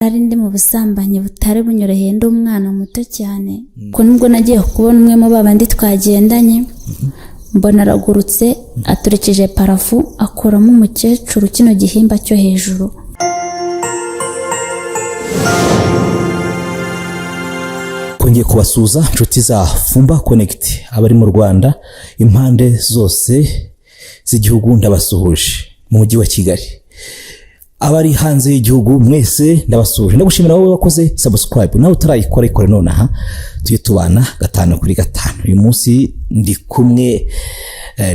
Nari ndi mu busambanyi butari bunyoroheye ndi umwana muto cyane ko nubwo nagiye kubona umwe mu babandi twagendanye mbona aragurutse aturikije parafu akuramo umukecuru kino gihimba cyo hejuru. Kongeye kubasuza inshuti za Fumba Connect abari mu Rwanda impande zose z'igihugu ndabasuhuje mu mujyi wa Kigali. Abari hanze y'igihugu mwese ndabasuhuje, ndagushimira wowe wakoze subscribe nawe utarayikora ikore nonaha tuyitubana 5 kuri 5. Uyu munsi ndi kumwe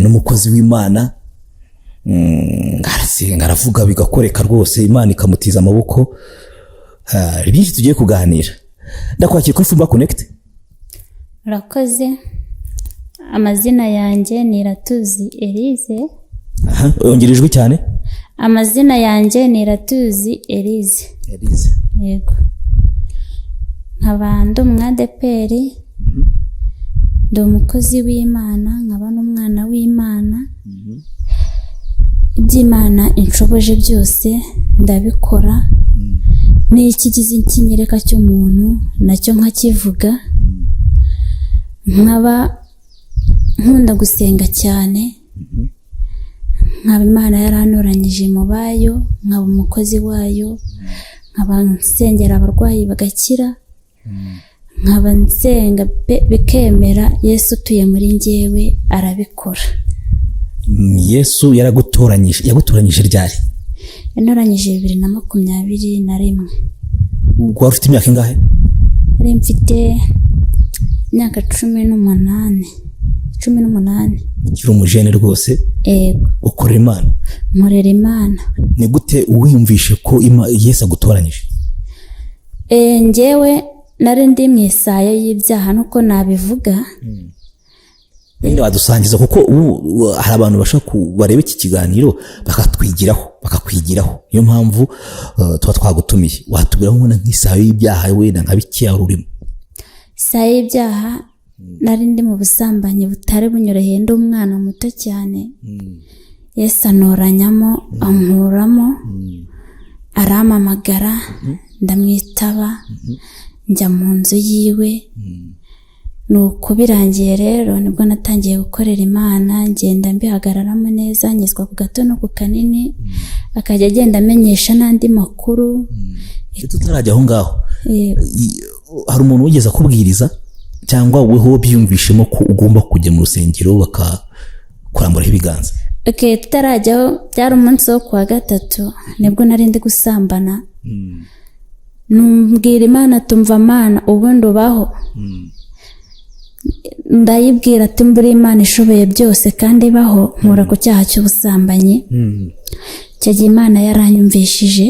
n'umukozi w'Imana ngaravuga bigakoreka rwose Imana ikamutiza amaboko. Byinshi tugiye kuganira. Ndakwakira kuri Fumba Connect. Urakoze. Amazina yanjye ni Iratuzi Elise. Ongerejwe cyane. Amazina yanjye ni Iratuzi Elise. Yego. Nkaba ndi umwadeperi. Ndi umukozi w'Imana, nkaba n'umwana w'Imana. Iby'Imana inshoboje byose ndabikora. Ni ikigize ikinyereka cy'umuntu nacyo nkakivuga. Nkaba nkunda gusenga cyane. Nkaba Imana yarantoranyije mu bayo, nkaba umukozi wayo, nkaba nsengera abarwayi bagakira, nkaba nsenga bikemera. Yesu utuye muri njyewe arabikora. Yesu yagutoranyije ryari? Yantoranyije 2021. Wari ufite imyaka ingahe? Nari mfite imyaka 18. Ukiri umujene rwose? Yego. Ukorera Imana? Nkorera Imana. Ni gute wiyumvishe ko Yesu agutoranyije? Njyewe nari ndi mu isayo y'ibyaha nuko nabivuga. Ninde wadusangiza kuko hari abantu bashaka bareba iki kiganiro bakakwigiraho. Niyo mpamvu tuba twagutumiye. Watubwiraho nk'una nk'isayo y'ibyaha wenda nka biki urimo? Isayo y'ibyaha nari ndi mu busambanyi butari bunyoroheye ndi umwana muto cyane. Yesu antoranyamo ankuramo arampamagara ndamwitaba njya mu nzu yiwe. Nuko birangiye rero nibwo natangiye gukorera Imana, ngenda mbihagararamo neza, nyizwa ku gato no ku kanini, akajya agenda amenyesha n'andi makuru. Tutarajya aho ngaho, hari umuntu wigeze akubwiriza cyangwa weho byumvishemo ko ugomba kujya mu rusengero bakakuramburaho ibiganza? Tutarajyaho byari umunsi wo kuwa gatatu nibwo nari ndi gusambana. Numbwira Imana tumva Mana ubundi ubaho. Ndayibwira ati mburi Imana ishoboye byose kandi baho nkura ku cyaha cy'ubusambanyi. Icyo gihe Imana yaranyumvishije.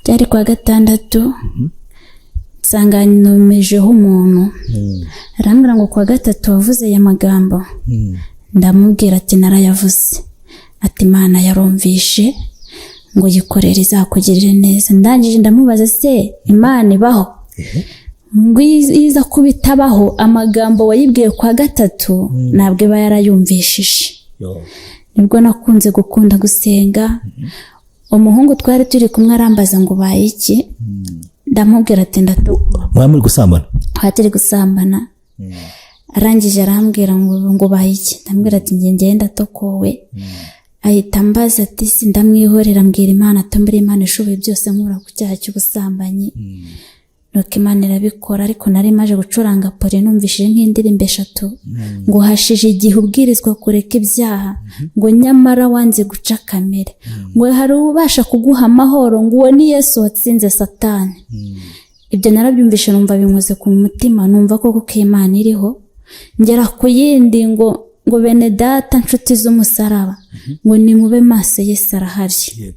Byari kwa gatandatu. Nsanga numejeho umuntu. Arambwira ngo kwa gatatu wavuze aya magambo. Ndamubwira ati narayavuze. Ati Imana yarumvishe ngo yikorere izakugirire neza. Ndangije ndamubaza se Imana ibaho? Ngo iza kubitabaho amagambo wayibwiye kwa gatatu ntabwo iba yarayumvishije. Nibwo nakunze gukunda gusenga. Umuhungu twari turi kumwe arambaza ngo baye iki? Ndamubwira ati ndatuko. Mwari muri gusambana? Twari gusambana. Arangije arambwira ngo baye iki? Ndambwira ati ngende ndatokowe. Ahita ambaza ati si ndamwihorera mbwira Imana atumbira Imana ishoboye byose nkura ku cyaha cy'ubusambanyi. Nuko Imana irabikora. Ariko nari maje gucuranga pole numvishije nk'indirimbo 3 ngo hashije igihe ubwirizwa kureka ibyaha ngo nyamara wanze guca kamere ngo hari ubasha kuguha amahoro ngo uwo ni Yesu watsinze Satani. Ibyo narabyumvishe numva binkoze ku mutima, numva koko ko Imana iriho. Ngera ku yindi ngo bene data nshuti z'umusaraba ngo nimube maso Yesu arahari.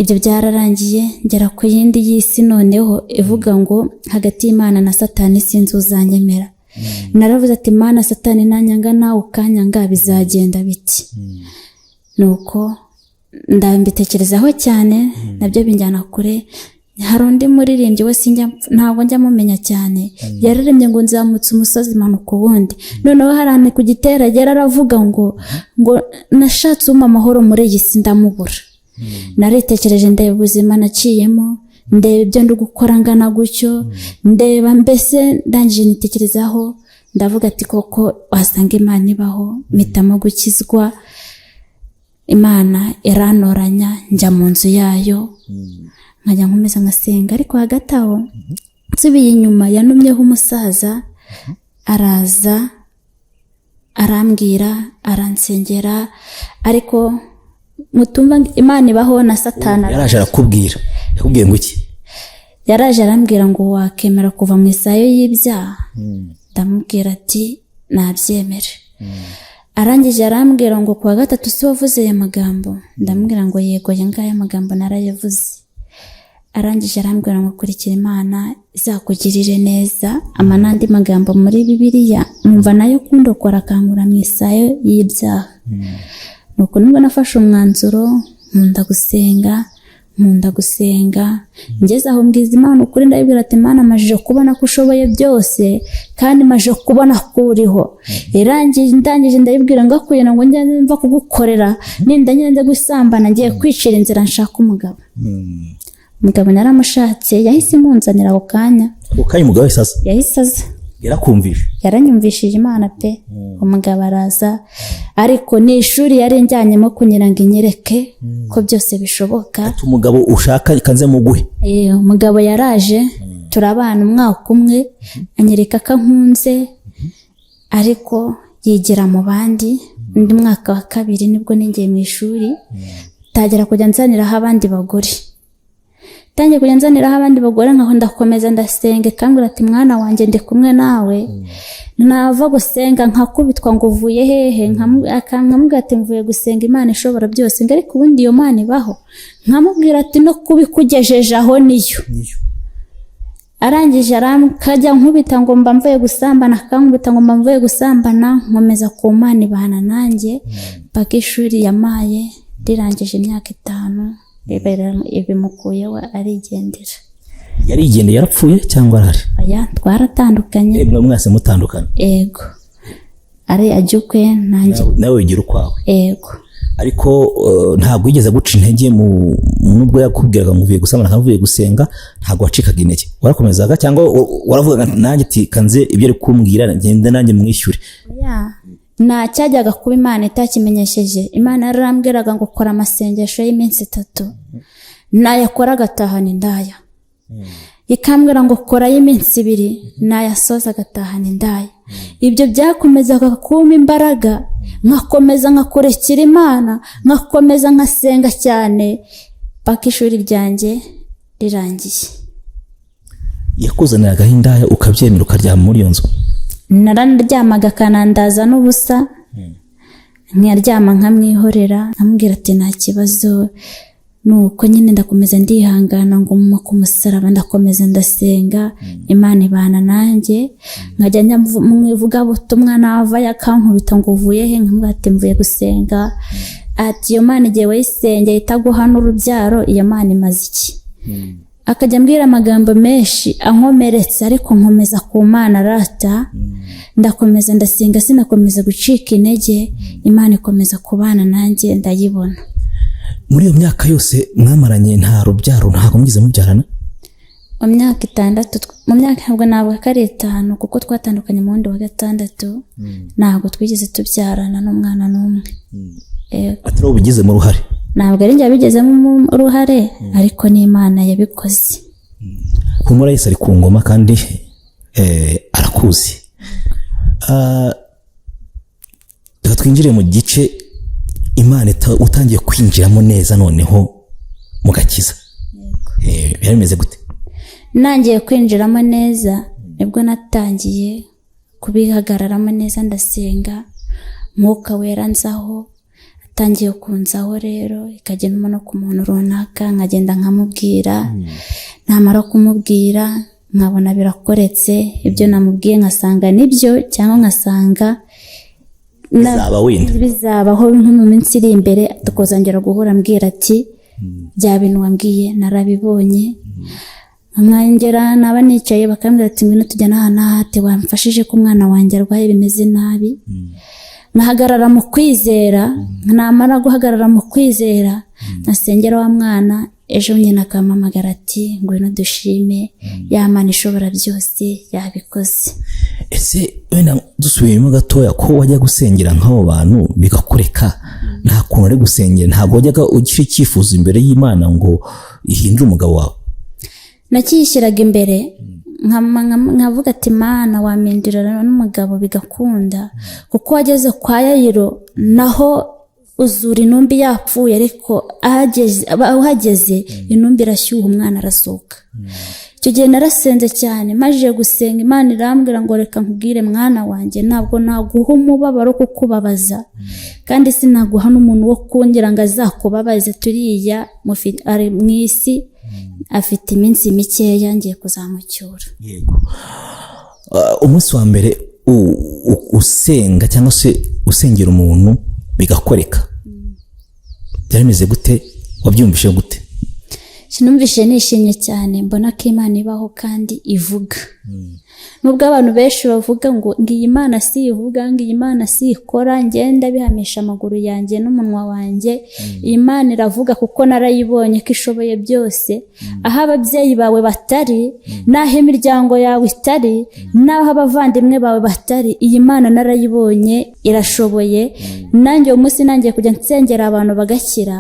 Ibyo byararangiye ngera ku yindi y'isi noneho ivuga ngo hagati y'Imana na Satani sinzi uzanyemera. Naravuze ati Imana Satani nanyanga nawe ukanyanga bizagenda biti. Nuko ndambitekerezaho cyane nabyo binjyana kure. Hari undi muririmbyi we ntabwo njya mumenya cyane, yararemye ngo nzamutse umusozi manuko wundi. Noneho harane ku gitera aravuga ngo nashatse umpa amahoro muri iyi si ndamubura. Naritekereje ndeba ubuzima naciyemo, ndeba ibyo ndi gukora ngana gutyo, ndeba mbese ndangije nitekerezaho ndavuga ati koko wasanga Imana ibaho, mpitamo gukizwa. Imana irantoranya njya mu nzu yayo nkajya nkomeza ngasenga, ariko hagati aho nsubiye inyuma yanumyeho umusaza araza arambwira aransengera, ariko mutumva Imana ibaho na Satani yaraje arakubwira, yakubwiye ngo iki? Yaraje arambwira ngo wakemera kuva mu isayo y'ibyaha. Ndamubwira ati nabyemere. Arangije arambwira ngo kuwa gatatu si wavuze aya magambo? Ndamubwira ngo yego, ngaya magambo narayavuze. Arangije arambwira ngo kurikira Imana izakugirire neza. N'andi magambo muri Bibiliya numva nayo kundokora akankura mu isayo y'ibyaha. Nuko nubwo nafashe umwanzuro nkunda gusenga ngeze aho mbwiza Imana ukuri, ndabibwira ati Imana majije kubona ko ushoboye byose kandi majije kubona ko uriho. Ndangije ndabibwira ngo akuye ngo njye mva kugukorera, ninda ngende gusambana ngiye kwicira inzira nshaka umugabo. Umugabo naramushatse, yahise imunzanira ako kanya. Umugabo yahise aza. Yarakumvishe? Yaranyumvishije Imana pe. Umugabo araza, ariko ni ishuri yari njyanyemo kugira ngo inyereke ko byose bishoboka. Umugabo ushaka kanze muguhe? Umugabo yaraje turabana umwaka umwe, anyereka ko nkunze, ariko yigira mu bandi. Undi mwaka wa kabiri nibwo ningiye mu ishuri, tagera kujya nzaniraho abandi bagore. Tangiye kujya nzaniraho abandi bagore, nkaho ndakomeza ndasenga, kambwira ati mwana wanjye ndi kumwe nawe. Nava gusenga nkakubitwa ngo uvuye hehe, nkamubwira ati mvuye gusenga Imana ishobora byose. Ariko ubundi iyo Mana ibaho? Nkamubwira ati no kubikugejeje aho niyo. Arangije aramukajya nkubita ngo mba mvuye gusambana, akankubita ngo mba mvuye gusambana. Nkomeza ku Mana ibana nanjye paka ishuri yamaye rirangije imyaka 5. Ibimukuyeho arigendera. Yarigendeye yarapfuye cyangwa arahari? Aya twaratandukanye. Mwese mutandukanye? Yego. Ari ajyukwe nanjye. Nawe wigira ukwawe? Yego. Ariko ntabwo yigeze guca intege nubwo yakubwiraga ngo uvuye gusambana nkavuye gusenga, ntabwo wacikaga intege? Warakomezaga cyangwa waravugaga nanjye ati kanze ibyo ari kumbwira ngende nanjye mwishyure? Nta cyajyaga kuba Imana itakimenyesheje. Imana yarambwiraga ngo kora amasengesho y'iminsi 3, nayakora agatahana indaya. Ikambwira ngo kora y'iminsi 2, nayasoza agatahana indaya. Ibyo byakomezaga kumpa imbaraga, nkakomeza nkakurekera Imana, nkakomeza nkasenga cyane paka ishuri ryanjye rirangiye. Yakuzaniraga indaya ukabyemera ukaryama muri iyo nzu? Nararyamaga akanandaza n'ubusa, nkaryama nkamwihorera, nkamubwira ati nta kibazo. Nuko nyine ndakomeza ndihangana ngo ku musaraba ndakomeza ndasenga, Imana ibana nanjye. Nkajya njya mu ivugabutumwa nava yakankubita ngo uvuye he, nkamubwira ati mvuye gusenga. Ati iyo Mana igihe wayisengeye itaguha n'urubyaro, iyo Mana imaze iki? Akajya mbwira amagambo menshi ankomeretse, ariko nkomeza ku Mana arata. Ndakomeza ndasenga, sinakomeza gucika intege. Imana ikomeza kubana nanjye ndayibona. Muri iyo myaka yose mwamaranye nta rubyaro, ntabwo mugize mubyarana? Mu myaka 6, mu myaka ntabwo nabwo kari 5 kuko twatandukanye mu wundi wa 6, ntabwo twigeze tubyarana n'umwana n'umwe. Atari ubigize mu ruhare? Ntabwo ari njye abigezemo uruhare, ariko ni Imana yabikoze. Humura Yesu ari ku ngoma kandi arakuzi. Twinjire mu gice Imana utangiye kwinjiramo neza noneho mugakiza. Bimeze gute? Nangiye kwinjiramo neza nibwo natangiye kubihagararamo neza, ndasenga, Mwuka Wera nzaho, atangiye kunzaho rero, ikagenda no ku muntu runaka, nkagenda nkamubwira. Namara kumubwira nkabona birakoretse, ibyo namubwiye nkasanga nibyo, cyangwa nkasanga bizabaho nko mu minsi iri imbere, tukozongera guhura mbwira ati bya bintu wambwiye narabibonye. Nkangera naba nicaye bakambwira ati ngwino tujyana aha n'ahate, wamfashije ko umwana wanjye arwaye bimeze nabi. Nahagarara mu kwizera, namara guhagarara mu kwizera, nasengera wa mwana, ejo nyine akampamagara ati ngwino dushime ya Mana ishobora byose yabikoze. Ese wenda dusubiyemo gatoya ko wajya gusengera nk'abo bantu bigakureka, nta kuntu ari gusengera, ntabwo wajyaga ugira icyifuzo imbere y'Imana ngo ihindure umugabo wawe? Nakiyishyiraga imbere nkavuga ati Mana wampindurira n'umugabo bigakunda, kuko wageze kwa Yayiro naho uzura intumbi yapfuye, ariko ahageze intumbi irashyuha umwana arasohoka. Icyo gihe narasenze cyane, maze gusenga Imana irambwira ngo reka nkubwire mwana wanjye, ntabwo naguha umubabaro kukubabaza, kandi sinaguha n'umuntu wo kongera ngo azakubabaze. Turiya ari mu isi afite iminsi mikeya, ngiye kuzamucyura. Yego. Umunsi wa mbere usenga cyangwa se usengera umuntu bigakoreka, byarimeze gute? Wabyumvishe gute? Sinumvishe nishimye cyane, mbona ko Imana ibaho kandi ivuga. Nubwo abantu benshi bavuga ngo iyi Mana si ivuga, ngo iyi Mana si ikora, ngenda bihamisha amaguru yanjye n'umunwa wanjye, iyi Mana iravuga kuko narayibonye ko ishoboye byose. Aho ababyeyi bawe batari, n'aho imiryango yawe itari, n'aho abavandimwe bawe batari, iyi Mana narayibonye irashoboye. Nanjye uyu munsi nangiye kujya nsengera abantu bagakira,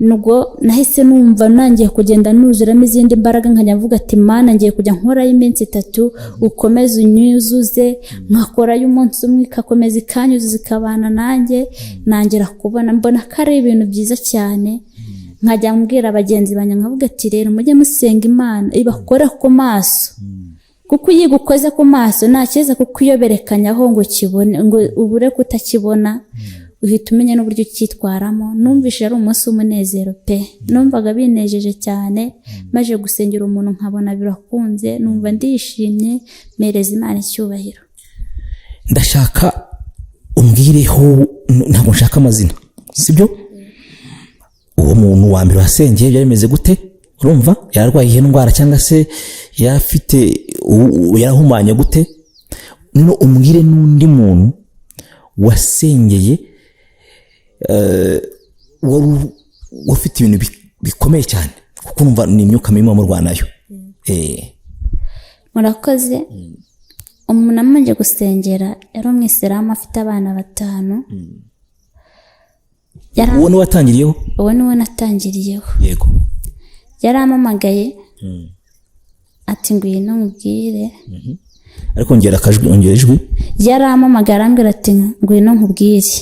nubwo nahise numva nangiye kugenda nuzuramo izindi mbaraga, nkajya mvuga ati Mana ngiye kujya nkorayo iminsi 3, ukomeze unyuzuze, nkakorayo umunsi umwe ikakomeza ikanyuzuza ikabana nanjye. Nangira kubona mbona ko ari ibintu byiza cyane, nkajya mbwira abagenzi banjye nkavuga ati rero mujye musenga Imana ibakore ku maso, kuko iyo igukoze ku maso nta kiza kukuyoberekanyaho ngo kibone, ngo ubure kutakibona, uhita umenya n'uburyo cyitwaramo. Numvishe ari umunsi w'umunezero pe, numvaga binejeje cyane, maze gusengera umuntu nkabona birakunze, numva ndishimye, mereza Imana icyubahiro. Ndashaka umbwireho, ntabwo nshaka amazina, sibyo? Uwo muntu wa mbere wasengeye byarimeze gute? Urumva yararwaye iyi ndwara cyangwa se yafite yarahumanye gute? None umbwire n'undi muntu wasengeye wari ufite ibintu bikomeye cyane, kuko numva ni imyuka mibi murwanayo. Murakoze. Umuntu amanje gusengera yari umwisiramu afite abana 5. Uwo ni watangiriyeho? Uwo ni we natangiriyeho. Yego. Yarampamagaye ati ngwino nkubwire. Ariko ongera ijwi. Yarampamagara ambwira ati ngwino nkubwire.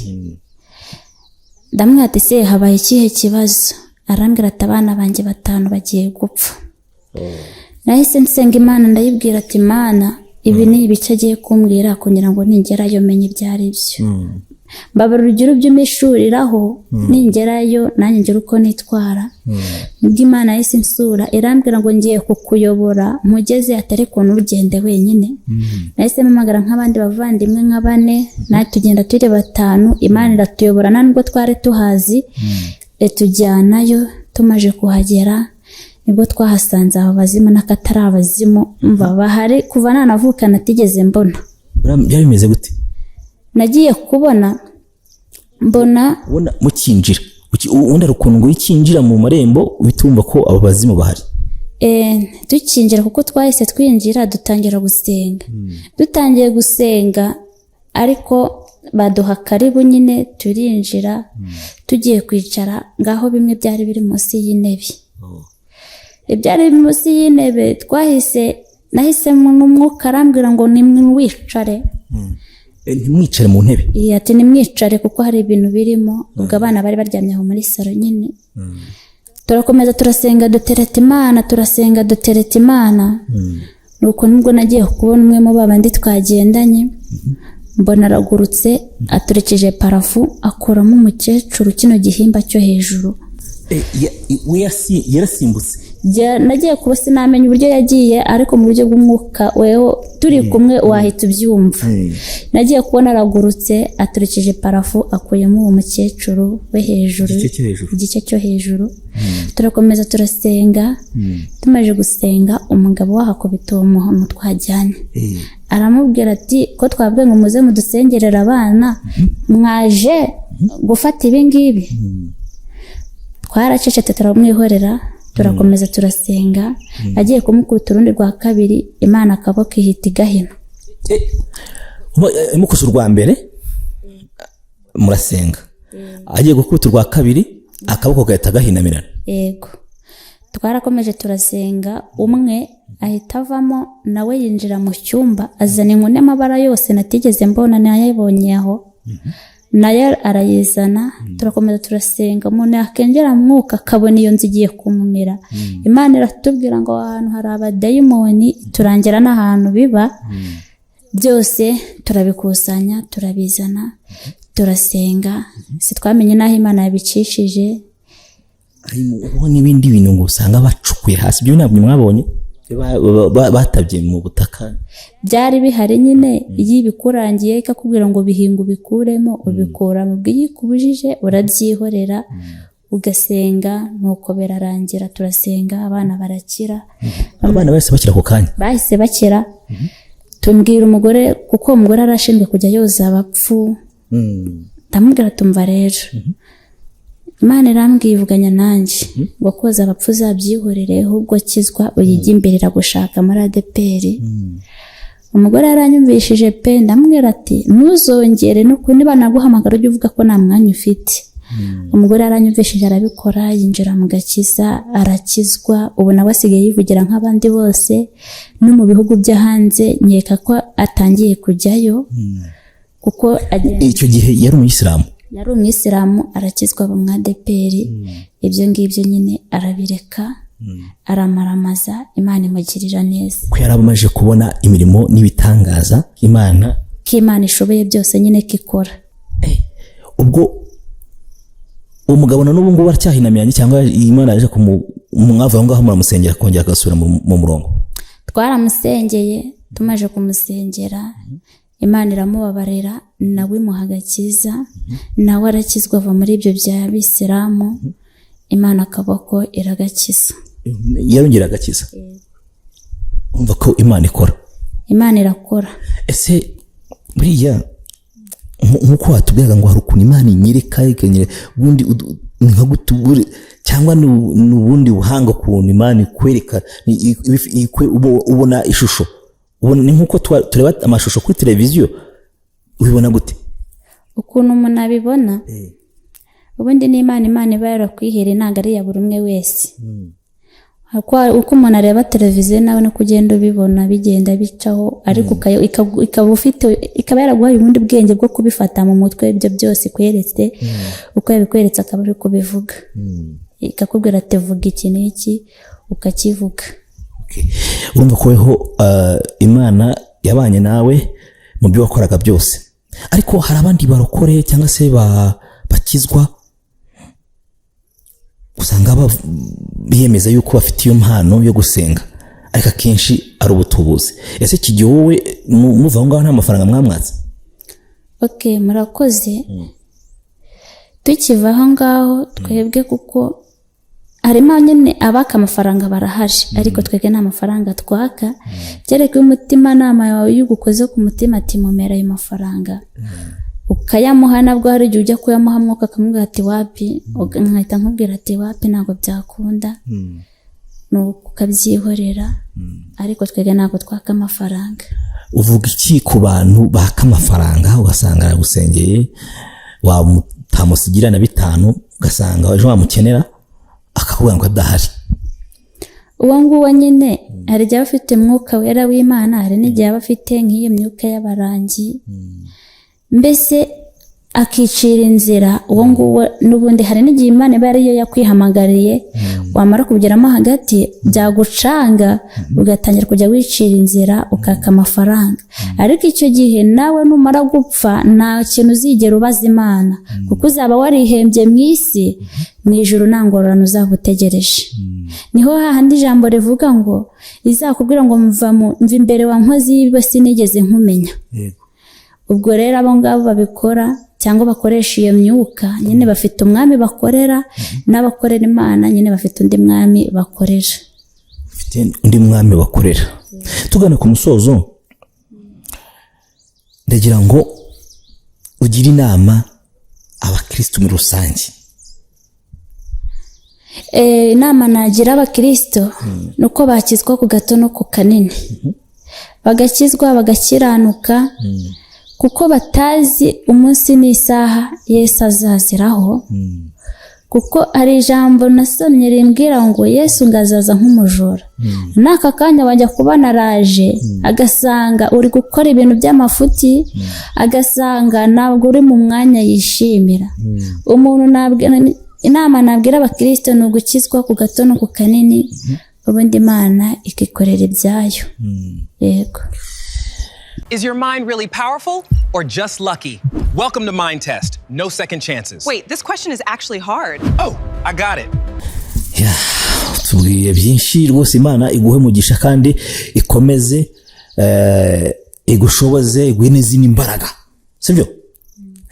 Ndamwira ati se habaye ikihe kibazo? Arambwira ati abana banjye 5 bagiye gupfa. Nahise nsenga Imana ndayibwira ati Mana ibi ni ibice agiye kumbwira kugira ngo ningerayo menye ibyari byo. Mbabara urugero by'imishuriraho ningerayo nanjye ngira uko nitwara. Nibwo Imana yahise insura irambwira ngo ngiye kukuyobora mugeze atari kuntu ugende wenyine. Nahise mpamagara nk'abandi bavandimwe nka 4, nawe tugenda turi 5. Imana iratuyobora nubwo twari tuhazi, tujyanayo. Tumaje kuhagera nibwo twahasanze abo bazimu n'akatari abazimu, mva bahari kuva nanavuka natigeze mbona. Byari bimeze gute? Nagiye kubona mbona mukinjira, ubundi ukuntu ngo ikinjira mu marembo bitumva ko abo bazimu bahari. Tukinjira kuko twahise twinjira dutangira gusenga. Dutangiye gusenga ariko baduha karibu nyine turinjira. Tugiye kwicara ngaho bimwe byari biri munsi y'intebe. Ibyari munsi y'intebe nahise n'umwuka arambwira ngo nimwicare. Nimwicare mu ntebe? Ati nimwicare kuko hari ibintu birimo. Ubwo abana bari baryamye aho muri salo nyine. Turakomeza turasenga dutereta Imana, turasenga dutereta Imana. Nuko nubwo nagiye kubona umwe mu babandi twagendanye, mbona aragurutse aturekeje parafu akoramo umukecuru kino gihimba cyo hejuru. Yarasimbutse? Nagiye kuba sinamenye uburyo yagiye, ariko mu buryo bw'umwuka wewe turi kumwe wahita ubyumva. Nagiye kubona aragurutse aturekeje parafu akuyemo uwo mukecuru we hejuru, igice cyo hejuru. Turakomeza turasenga. Tumaje gusenga umugabo wahakubita uwo muntu twajyanye. Aramubwira ati ko twabwiye ngo muze mudusengerera abana, mwaje gufata ibi ngibi? Twaracecetse turamwihorera. turakomeza turasenga. Agiye kumukubita urundi rwa kabiri, Imana akaboko ihita igahina. Mukuse urwa mbere murasenga, agiye gukubita urwa kabiri akaboko gahita gahinamirana. Yego, twarakomeje turasenga, umwe ahita avamo nawe yinjira mu cyumba, azana inkoni y'amabara yose natigeze mbona, nayabonye aho nayo arayizana. Turakomeza turasenga, umuntu yakengera mwuka akabona iyo nzu igiye kumumira. Imana iratubwira ngo ahantu hari abadayimoni, turangira n'ahantu biba. Byose turabikusanya turabizana, turasenga, sitwamenye n'aho Imana yabicishije. Harimo n'ibindi bintu ngo usanga bacukuye hasi, byo ntabwo mwabonye batabye mu butaka. Byari bihari nyine, iyi bikurangiye ikakubwira ngo bihinga ubikuremo, ubikura mu bw'iyikubujije urabyihorera ugasenga, nuko birarangira. Turasenga, abana barakira. Abana bahise bakira ku kanya, bahise bakira. Tumbwira umugore, kuko umugore arashinzwe kujya yoza abapfu. Ndamubwira tumva rero, Imana irambwiye ivuganya nanjye ngo koza abapfu uzabyihorere, ahubwo kizwa uyijya imbere iragushaka muri ADPR. Umugore yaranyumvishije pe, ndamubwira ati ntuzongere, nuko niba naguhamagara ujye uvuga ko nta mwanya ufite. Umugore yaranyumvishije arabikora, yinjira mu gakiza, arakizwa. Ubu nawe asigaye yivugira nk'abandi bose, no mu bihugu byo hanze nkeka ko atangiye kujyayo. Kuko icyo gihe yari umuyisilamu, yari umwisilamu, arakizwa mu ADPR. Ibyo ngibyo nyine arabireka, aramaramaza. Imana imugirira neza, ko yarabamaje kubona imirimo n'ibitangaza Imana, ko Imana ishoboye byose nyine kikora. Ubwo umugabo na n'ubu ngubu aracyahinamiranye, cyangwa Imana yaje kumwava aho ngaho muramusengera kongera agasubira mu murongo? Twaramusengeye, tumaje kumusengera Imana iramubabarira, nawe imuha agakiza, nawe arakizwa ava muri ibyo bya bisilamu. Imana akaboko iragakiza, yarongera agakiza. Umva ko Imana ikora, Imana irakora. Ese buriya nkuko watubwiraga ngo hari ukuntu Imana inyereka ikanyere ubundi nka gutubure, cyangwa n'ubundi buhanga ukuntu Imana ikwereka, ubona ishusho, ubona ni nkuko tureba amashusho kuri televiziyo, ubibona gute? Ukuntu umuntu abibona, ubundi ni Imana iba yarakwihereye, ntabwo ari ya buri umwe wese. Uko umuntu areba televiziyo nawe no kugenda ubibona bigenda bicaho, ariko ikaba yaraguhaye ubundi bwenge bwo kubifata mu mutwe. Ibyo byose ikweretse, uko yabikweretse akaba ari kubivuga. Ikakubwira ati vuga iki n'iki, ukakivuga. Urumva ko weho Imana yabanye nawe mu byo wakoraga byose. Ariko hari abandi barokore cyangwa se bakizwa, usanga biyemeza yuko bafite iyo mpano yo gusenga, ariko akenshi ari ubutubuzi. Ese iki gihe wowe muva aho ngaho nta mafaranga mwamwatse? Murakoze. Tukiva aho ngaho twebwe, kuko harimo nyine abaka amafaranga barahari, ariko twebwe nta mafaranga twaka. Kereka umutima nama yawe yugukoze ku mutima ati mumera ayo mafaranga, ukayamuha. Nabwo hari igihe ujya kuyamuha mwuka akamubwira ati wapi, nkahita nkubwira ati wapi ntabwo byakunda, nuko ukabyihorera. Ariko twebwe ntabwo twaka amafaranga. Uvuga iki ku bantu baka amafaranga, ugasanga aragusengeye, wamutamusigira na 5, ugasanga waje wamukenera akakubwira ngo adahari? Uwo nguwo nyine hari igihe afite mwuka wera w'Imana, hari n'igihe aba afite nk'iyo myuka y'abarangi, mbese akicira inzira. Uwo nguwo n'ubundi hari n'igihe Imana iba ariyo yakwihamagariye, wamara kugeramo hagati byagucanga, ugatangira kujya wicira inzira ukaka amafaranga. Ariko icyo gihe nawe numara gupfa nta kintu uzigera ubaza Imana, kuko uzaba warihembye mu isi, mu ijuru nta ngororano uzaba utegereje. Niho hahandi ijambo rivuga ngo izakubwira ngo mva imbere wa nkozi y'ibibi sinigeze nkumenya. Ubwo rero abo ngabo babikora cyangwa bakoresha iyo myuka, nyine bafite umwami bakorera, n'abakorera Imana nyine bafite undi mwami bakorera. Undi mwami bakorera. Tugana ku musozo, ndagira ngo ugire inama abakristo muri rusange. inama nagira abakristo nuko bakizwa ku gato no ku kanini, bagakizwa bagakiranuka, kuko batazi umunsi n'isaha Yesu azaziraho. Kuko ari ijambo nasomye rimbwira ngo Yesu ngazaza nk'umujura, n'aka kanya bajya kubona araje agasanga uri gukora ibintu by'amafuti, agasanga ntabwo uri mu mwanya yishimira. Umuntu inama nabwira abakristo ni ugukizwa ku gato no ku kanini, ubundi Imana ikikorera ibyayo. Yego. Is your mind really powerful or just lucky? Welcome to Mind Test. No second chances. Wait, this question is actually hard. Oh, I got it. Tubwiye byinshi rwose. Imana iguhe umugisha kandi ikomeze igushoboze, iguhe n'izindi imbaraga, sibyo?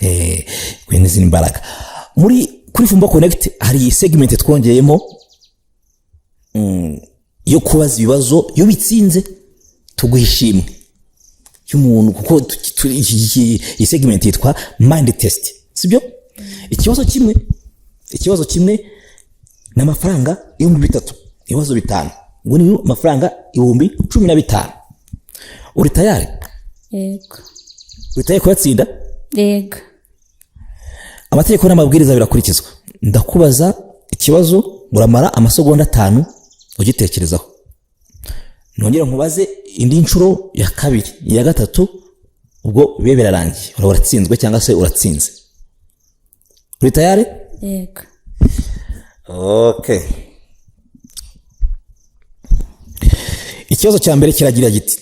Iguhe n'izindi imbaraga. Kuri Fumba Connect hari segment twongeyemo yo kubaza ibibazo, iyo bitsinze tuguhishimwe y'umuntu, kuko iyi segment yitwa Mind Test, sibyo? Ikibazo kimwe n'amafaranga 3,000, ibibazo 5, ngo ni amafaranga 15,000. Uri tayari? Yego. Uri tayari kuyatsinda? Yego. Amategeko n'amabwiriza birakurikizwa. Ndakubaza ikibazo, uramara amasegonda 5 ugitekerezaho. Nongera nkubaze indi nshuro ya kabiri, ya gatatu, ubwo bibe birarangiye. Uratsinzwe cyangwa se uratsinze. Uri tayari? Yego. Okay. Ikibazo cya mbere kiragira giti: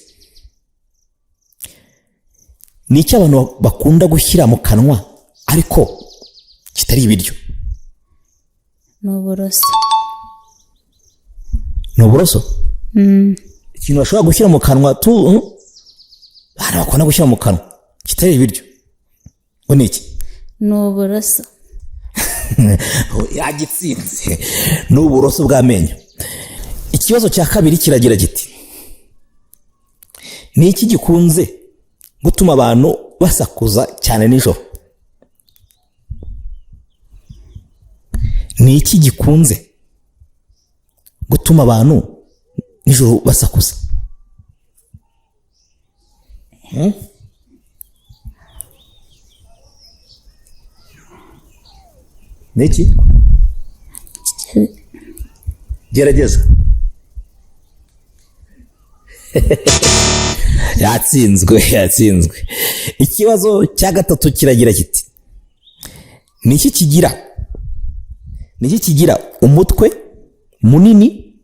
ni iki abantu bakunda gushyira mu kanwa ariko kitari ibiryo? N'uburoso. N'uburoso? Ikintu bashobora gushyira mu kanwa abantu bakunda gushyira mu kanwa kitari ibiryo, ngo ni iki? N'uburoso. Yagitsinze. N'uburoso bw'amenyo. Ikibazo cya kabiri kiragira giti: ni iki gikunze gutuma abantu basakuza cyane nijoro? Ni iki gikunze gutuma abantu nijoro basakuza? Ni iki? Gerageza. Yatsinzwe. Ikibazo cya gatatu kiragira kiti: ni iki kigira umutwe munini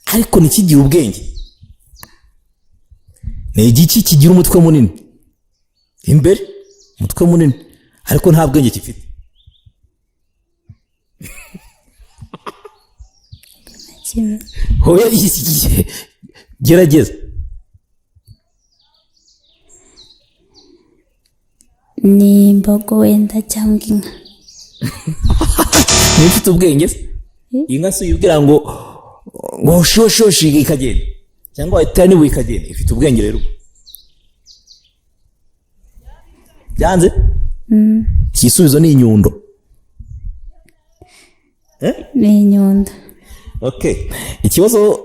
ariko ntikigira ubwenge? Ni iki kigira umutwe munini imbere, umutwe munini ariko nta bwenge gifite? Hoya gerageza. Ni imbogo wenda cyangwa inka. Ni ifite ubwenge se? Inka se yubwira ngo shoshi ikagenda, cyangwa itani we ikagenda? Ifite ubwenge rero. Byanze? Igisubizo ni inyundo. Ni inyundo. Okay. Ikibazo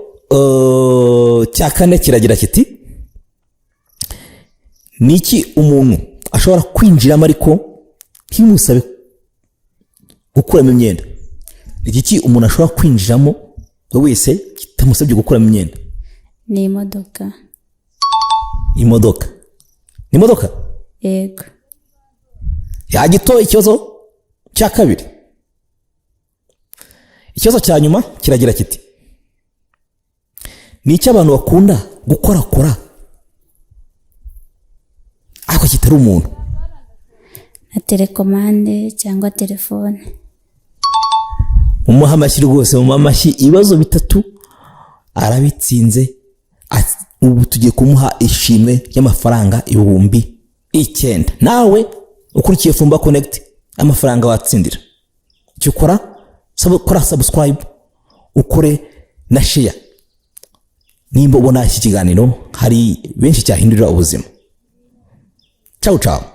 cya kane kiragira kiti: ni iki umuntu ashobora kwinjiramo ariko ntimusabe gukuramo imyenda? Ni iki umuntu ashobora kwinjiramo wese kitamusabye gukuramo imyenda? Ni imodoka. Ni imodoka? Yego. Yagitoye ikibazo cya kabiri. Ikibazo cya nyuma kiragira kiti: ni iki abantu bakunda gukorakora ariko kitari umuntu? Na telekomande cyangwa telefone. Umuha amashyi rwose, umuha amashyi. Ibibazo 3 arabitsinze. Ubu tugiye kumuha ishimwe y'amafaranga 9,000. Nawe ukurikiye Fumba Connect, amafaranga watsindira. Icyo ukora, kora subscribe, ukore na share. Nimba ubona iki kiganiro hari benshi cyahindurira ubuzima. Ciao ciao.